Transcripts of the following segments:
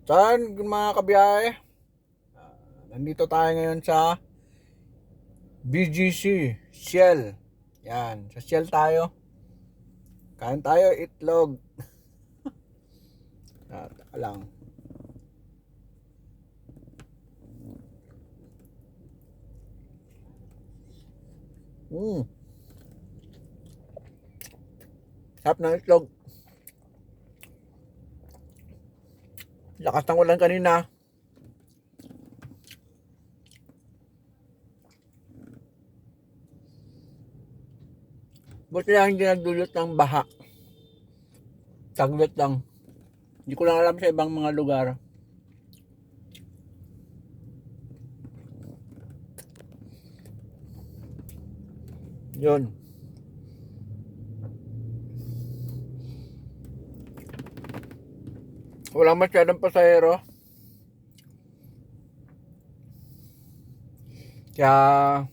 Saan mga kabiyahe? Nandito tayo ngayon sa BGC Shell. Yan, sa Shell tayo. Kain tayo itlog. Taka lang. Mm. Sarap ng itlog. Lakas ng ulan kanina. Buti lang hindi nagdulot ng baha. Saglit lang. Hindi ko lang alam sa ibang mga lugar. Yun. Walang masyadong pasahero. Kaya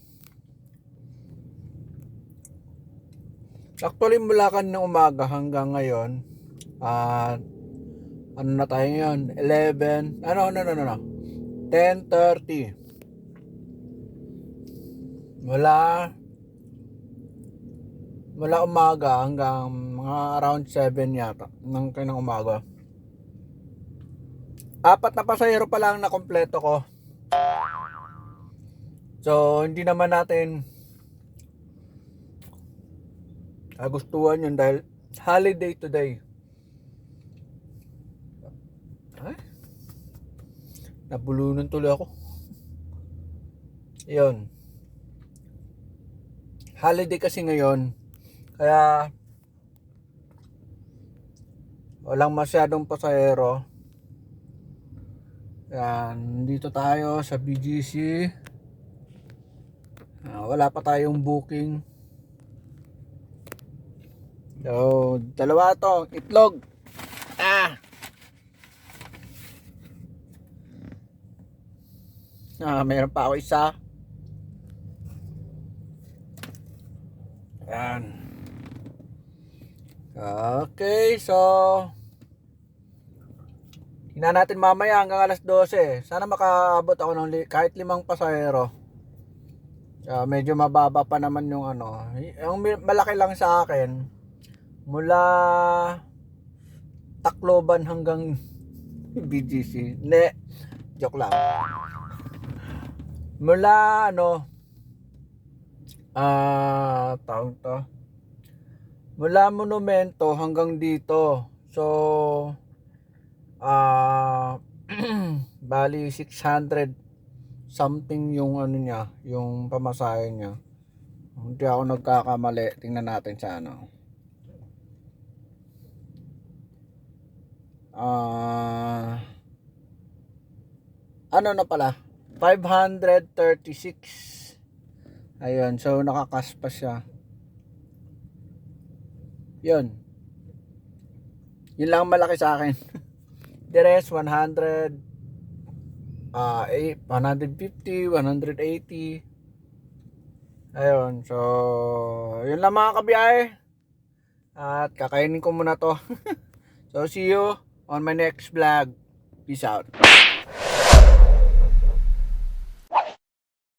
actually mula ng umaga hanggang ngayon at ano na tayo ngayon? 11, no. 10:30. Mula umaga hanggang mga around 7 yata ng kanang umaga. 4 na pasahero pa lang na kompleto ko. So, hindi naman natin gustuhan yun dahil holiday today. Ay, nabulunan tuloy ako. Yun. Holiday kasi ngayon. Kaya walang masyadong pasahero. Yan, dito tayo sa BGC. Wala pa tayong booking. So, dalawa to, itlog. Mayroon pa ako isa. Yan. Okay, so tingnan natin mamaya hanggang alas 12. Sana makaabot ako ng kahit 5 pasahero. Medyo mababa pa naman yung ano. Yung malaki lang sa akin mula Tacloban hanggang BGC. Hindi, joke lang. Mula tawag to. Mula Monumento hanggang dito. So bali 600 something yung ano niya, yung pamasahe niya. Hindi ako nagkakamali. Tingnan natin sa ano. Ano na pala? 536. Ayun, so nakakaspa siya. Yun. Yun lang malaki sa akin. The rest 100, 150, 180. Ayun, so yun lang mga kabiyahe. At kakainin ko muna to. So see you on my next vlog. Peace out.